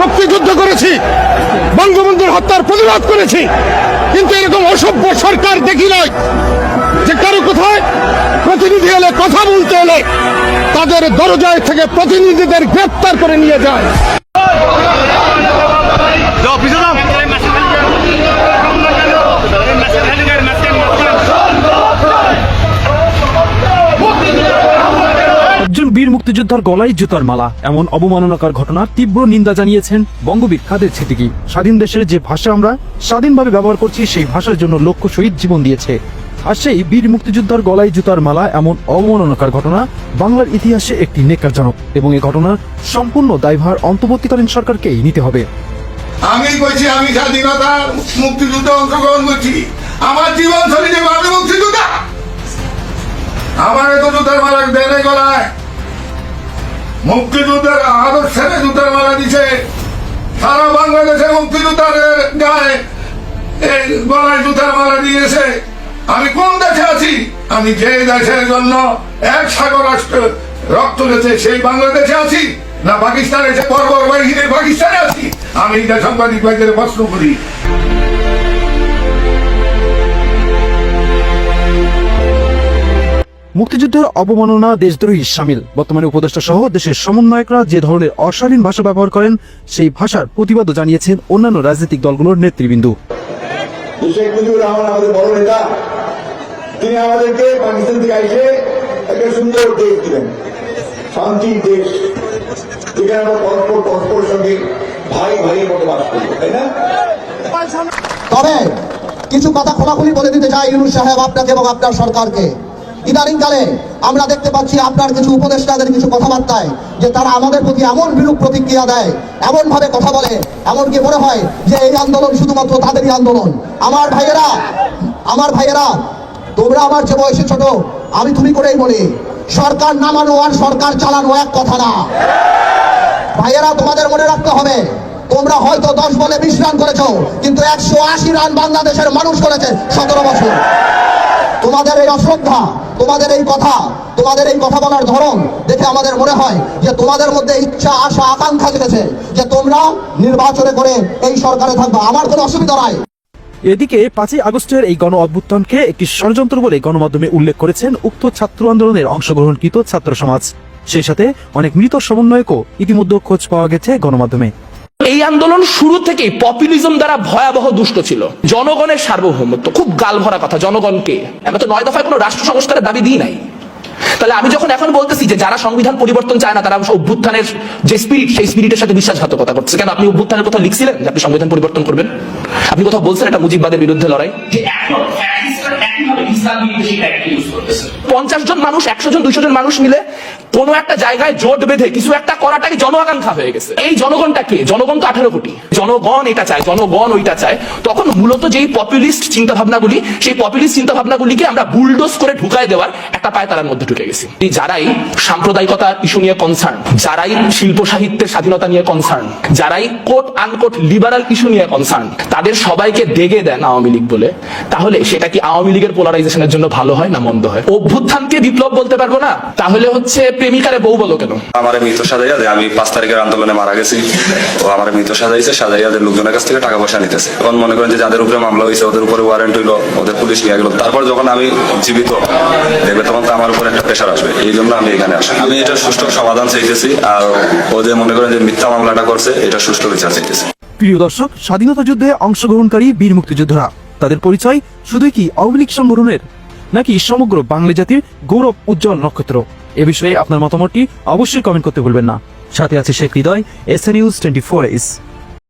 মুক্তিযুদ্ধ করেছি, বঙ্গবন্ধুর হত্যার প্রতিবাদ করেছি, কিন্তু এরকম অসভ্য সরকার দেখি নাই যে কারো কোথায় প্রতিনিধি এলে, কথা বলতে এলে তাদের দরজায় থেকে প্রতিনিধিদের গ্রেফতার করে নিয়ে যায়। একজন বীর মুক্তিযোদ্ধার গলায় জুতার মালা, এমন অবমাননাকর ঘটনার তীব্র নিন্দা জানিয়েছেন বঙ্গবীর কাদের সিদ্দিকী। স্বাধীন দেশের যে ভাষা আমরা স্বাধীনভাবে ব্যবহার করছি, সেই ভাষার জন্য লক্ষ শহীদ জীবন দিয়েছে, আর সেই বীর মুক্তিযোদ্ধার গলায় জুতার মালা এমন অবমাননাকর ঘটনা বাংলার ইতিহাসে একটি নেকারজনক, এবং এই ঘটনার সম্পূর্ণ দায়ভার অন্তর্বর্তীকালীন সরকারকেই নিতে হবে। আমি বলছি, আমি স্বাধীনতা মুক্তিযুদ্ধে অংশগ্রহণ করছি, আমার জীবন শরীরে বাংলা মুক্তিযোদ্ধা, আমার এত জুতার মালা দেনে গলায়, মুক্তিযুদ্ধের আদর্শের জুতার মালা দিছে, সারা বাংলাদেশে মুক্তিযোদ্ধাদের গায়ে এই গলায় জুতার মালা দিয়েছে। আমি কোন দেশে আছি? আমি যে দেশের জন্য এক সাগর রাষ্ট্র রক্ত দিয়েছে সেই বাংলাদেশে আছি, না পাকিস্তানে এসে বর্বর বাহিনীর পাকিস্তানে আছি? আমি এটা সাংবাদিক ভাইদের প্রশ্ন করি। মুক্তিযুদ্ধের অবমাননা দেশদ্রোহী শামিল। বর্তমানে উপদেষ্টা সহ দেশের সমন্বয়করা যে ধরনের অশালীন ভাষা ব্যবহার করেন, সেই ভাষার প্রতিবাদও জানিয়েছেন অন্যান্য রাজনৈতিক দলগুলোর নেতৃবৃন্দ। শেখ মুজিবুর রহমান আমাদের বড় নেতা, তিনি আমাদেরকে পাকিস্তান থেকে এসে একটা সুন্দর দেশ দিলেন, শান্তির দেশ, যেখানে আমরা পরস্পরের সঙ্গে ভাই ভাইয়ের মতো বাস করবো, তাই না? তবে কিছু কথা খোলাখুলি বলে দিতে চাই ইউনূস সাহেব আপনাকে এবং আপনার সরকারকে। ইদানিংকালে আমরা দেখতে পাচ্ছি আপনার কিছু উপদেষ্টাদের কিছু কথাবার্তায় যে তারা আমাদের প্রতি এমন বিরূপ প্রতিক্রিয়া দেয়, এমন ভাবে কথা বলে, এমনকি মনে হয় যে এই আন্দোলন শুধুমাত্র তাদেরই আন্দোলন। আমার ভাইয়েরা, তোমরা আমার যে বয়সে ছোট, আমি তুমি করেই বলি, সরকার নামানো আর সরকার চালানো এক কথা না। ভাইয়েরা, তোমাদের মনে রাখতে হবে, তোমরা হয়তো 10 বলে 20 রান করেছো, কিন্তু 180 রান বাংলাদেশের মানুষ করেছে 17 বছর। তোমাদের এই অশ্রদ্ধা, তোমাদের এই কথা বলার ধরন দেখে আমাদের মনে হয় যে তোমাদের মধ্যে ইচ্ছা, আশা, আকাঙ্ক্ষা জেগেছে যে তোমরা নির্বাচনে করে এই সরকারে থাকবে। আমার কোনো অসুবিধা নাই। এদিকে 5ই আগস্টের এই গণ অভ্যুত্থানকে একটি ষড়যন্ত্র বলে গণমাধ্যমে উল্লেখ করেছেন উক্ত ছাত্র আন্দোলনের অংশগ্রহণকৃত ছাত্র সমাজ। সেই সাথে অনেক মৃত সমন্বয়কও ইতিমধ্যে খোঁজ পাওয়া গেছে গণমাধ্যমে। এই আন্দোলন শুরু থেকেই পপুলিজম দ্বারা ভয়াবহ দুষ্ট ছিল। জনগণের সার্বভৌমত্ব, খুব গাল ভরা কথা। জনগণকে আমরা তো 9 দফায় কোনো রাষ্ট্র সংস্কারের দাবি দিই নাই। তাহলে আমি যখন এখন বলতেছি যে যারা সংবিধান পরিবর্তন চায় না, তারা অভ্যুত্থানের যে স্পিরিট, সেই স্পিরিটের সাথে বিশ্বাসঘাতকতা করছে। কেন? আপনি অভ্যুত্থানের কথা লিখছিলেন যে আপনি সংবিধান পরিবর্তন করবেন? আপনি কোথাও বলছেন এটা মুজিববাদের বিরুদ্ধে লড়াই? 50 জন মানুষ, 100 জন, 200 জন মানুষ মিলে কোনো একটা জায়গায় জোট বেঁধে কিছু একটা করাটাই জন আকাঙ্ক্ষা হয়ে গেছে। এই জনগণটা কে? জনগণ তো 18 কোটি। জনগণ এটা চায়, জনগণ ওইটা চায়। তখন মূলত যেই পপুলিস্ট চিন্তা ভাবনাগুলি, সেই পপুলিস্ট চিন্তা ভাবনাগুলিকে আমরা বুলডোজ করে ঢুকায় দেওয়ার একটা পায়তারার মধ্যে ঢুকে গেছি। যারাই সাম্প্রদায়িকতা ইস্যু নিয়ে কনসার্ন, যারাই শিল্প সাহিত্যের স্বাধীনতা নিয়ে কনসার্ন, যারাই কোট আনকোট লিবারাল ইস্যু নিয়ে কনসার্ন, তাদের সবাইকে দেগে দেন আওয়ামী লীগ বলে। তাহলে সেটা কি আওয়ামী লীগের পোলারাইজেশনের জন্য ভালো হয় না মন্দ হয়? অভ্যুত্থানকে বিপ্লব বলতে পারবো না, তাহলে হচ্ছে প্রেমিকারে বউ বলো কেন? আমার মৃত সাজাইয়া দেয়, আমি 5 তারিখের আন্দোলনে মারা গেছি, ও আমার মৃত সাজাইছে, সাজাইয়াদের লোকজনের কাছ থেকে টাকা পয়সা নিতেছে। তখন মনে করেন যে যাদের উপরে মামলা হয়েছে ওদের উপরে ওয়ারেন্ট হইলো, ওদের পুলিশ নিয়ে গেল। তারপর যখন আমি জীবিত দেখবে তখন তো আমার উপর একটা প্রেশার আসবে। এই জন্য আমি এখানে আসি। আমি এটা সুষ্ঠু সমাধান চাইতেছি, আর ও যে মনে করেন যে মিথ্যা মামলাটা করছে, এটা সুষ্ঠু বিচার চাইতেছি। প্রিয় দর্শক, স্বাধীনতা যুদ্ধে অংশগ্রহণকারী বীর মুক্তিযোদ্ধারা, তাদের পরিচয় শুধুই কি আওয়ামী লীগ সংগঠনের, নাকি সমগ্র বাংলা জাতির গৌরব উজ্জ্বল নক্ষত্র? এ বিষয়ে আপনার মতামতটি অবশ্যই কমেন্ট করতে ভুলবেন না। সাথে আছে শেখ হৃদয়, SN News 24 Ace।